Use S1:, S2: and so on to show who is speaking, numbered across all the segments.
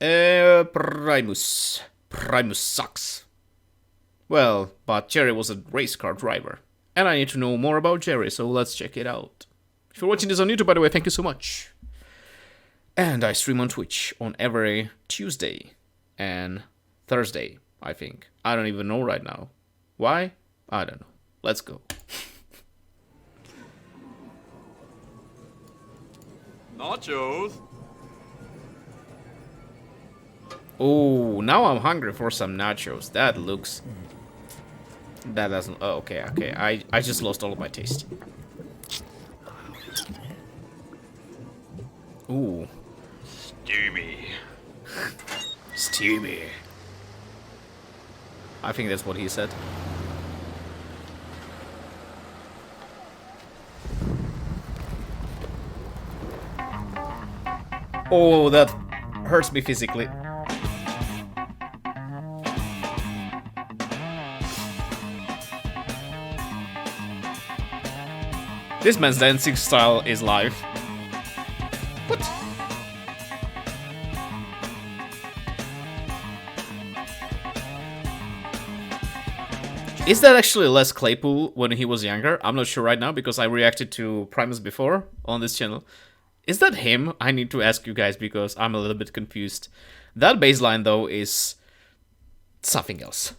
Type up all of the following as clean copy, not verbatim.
S1: Primus. Primus sucks. Well, but Jerry was a race car driver. And I need to know more about Jerry, so let's check it out. If you're watching this on YouTube, by the way, thank you so much. And I stream on Twitch on every Tuesday and Thursday, I think. I don't even know right now. Why? I don't know. Let's go.
S2: Nachos.
S1: Oh, now I'm hungry for some nachos. That looks... That doesn't... Oh, okay. I just lost all of my taste. Ooh.
S2: Steamy.
S1: Steamy. I think that's what he said. Oh, that hurts me physically. This man's dancing style is live. What? Is that actually Les Claypool when he was younger? I'm not sure right now because I reacted to Primus before on this channel. Is that him? I need to ask you guys because I'm a little bit confused. That bass line though is something else.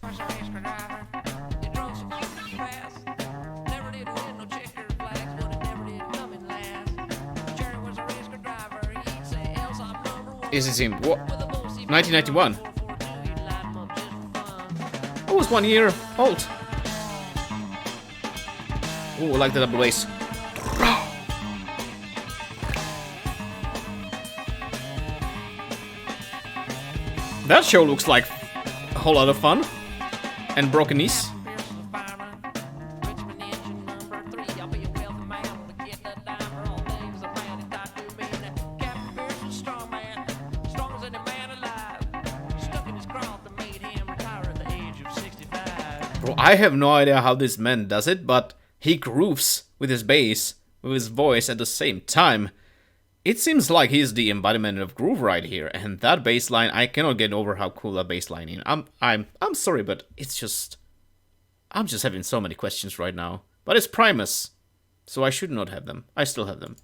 S1: Is this him? What? 1991. I was 1 year old. Oh, I like the double bass. That show looks like a whole lot of fun. And broken knees. Bro, I have no idea how this man does it, but he grooves with his bass, with his voice at the same time. It seems like he's the embodiment of groove right here, and that bass line, I cannot get over how cool that bass line is. I'm sorry, but it's just... I'm just having so many questions right now. But it's Primus, so I should not have them. I still have them.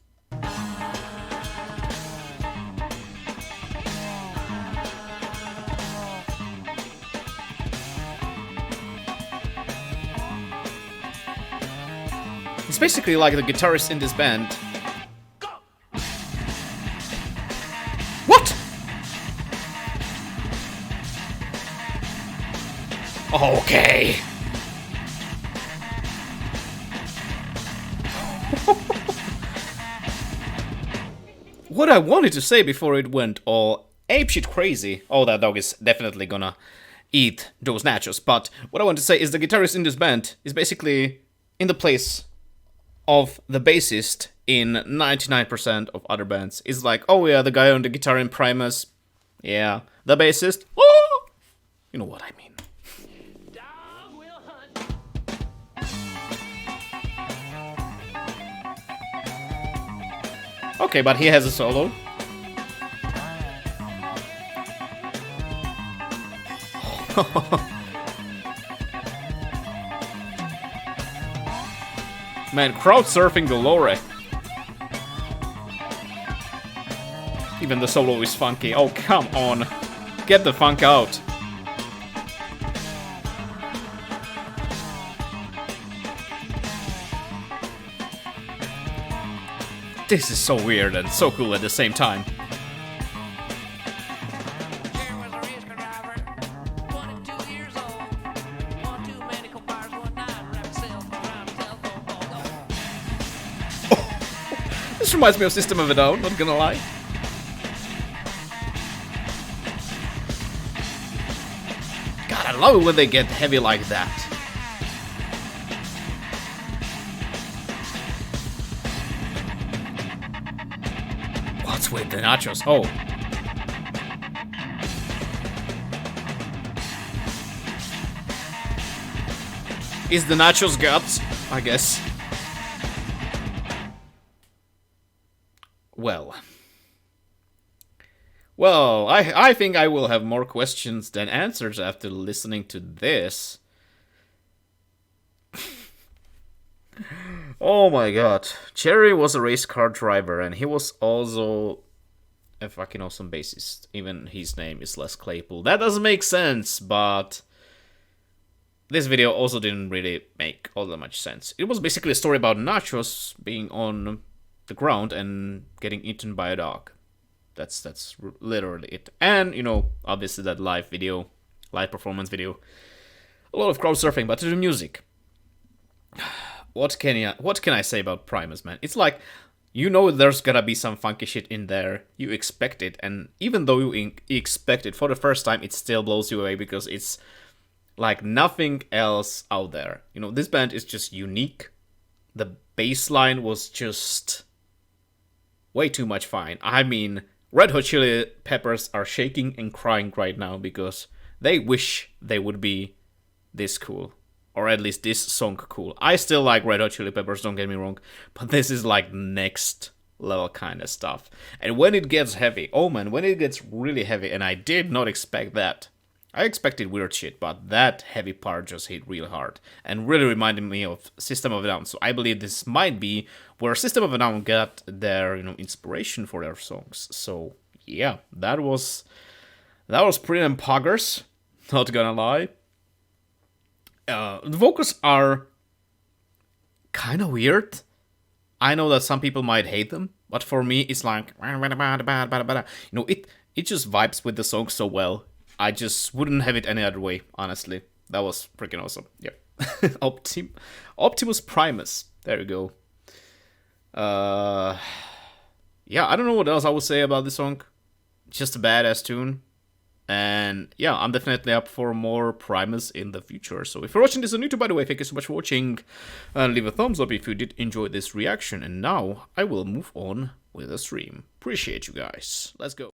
S1: It's basically like the guitarist in this band. What? Okay. What I wanted to say before it went all apeshit crazy. Oh, that dog is definitely gonna eat those nachos. But what I want to say is the guitarist in this band is basically in the place of the bassist in 99% of other bands. Is like, oh yeah, the guy on the guitar in Primus. Yeah, the bassist. Oh! You know what I mean. Okay, but he has a solo. Man, crowd surfing the lore. Even the solo is funky. Oh, come on. Get the funk out. This is so weird and so cool at the same time. This reminds me of System of a Down, not gonna lie. God, I love it when they get heavy like that. What's with the nachos? Oh. Is the nachos guts? I guess. Well, I think I will have more questions than answers after listening to this. Oh my god. Jerry was a race car driver, and he was also a fucking awesome bassist. Even his name is Les Claypool. That doesn't make sense, but this video also didn't really make all that much sense. It was basically a story about nachos being on the ground and getting eaten by a dog. That's literally it. And, you know, obviously that live performance video. A lot of crowd surfing, but to the music. What can I say about Primus, man? It's like, you know there's gonna be some funky shit in there. You expect it, and even though you expect it for the first time, it still blows you away because it's like nothing else out there. You know, this band is just unique. The bass line was just way too much fine. I mean, Red Hot Chili Peppers are shaking and crying right now because they wish they would be this cool. Or at least this song cool. I still like Red Hot Chili Peppers, don't get me wrong. But this is like next level kind of stuff. And when it gets heavy, oh man, when it gets really heavy, and I did not expect that. I expected weird shit, but that heavy part just hit real hard. And really reminded me of System of a Down. So I believe this might be where System of a Down got their, you know, inspiration for their songs. So yeah, that was pretty damn poggers. Not gonna lie. The vocals are kind of weird. I know that some people might hate them, but for me, it's like, you know, it just vibes with the song so well. I just wouldn't have it any other way, honestly. That was freaking awesome. Yep. Optimus Primus. There you go. Yeah, I don't know what else I would say about this song. Just a badass tune. And yeah, I'm definitely up for more Primus in the future. So if you're watching this on YouTube, by the way, thank you so much for watching. And leave a thumbs up if you did enjoy this reaction. And now I will move on with the stream. Appreciate you guys. Let's go.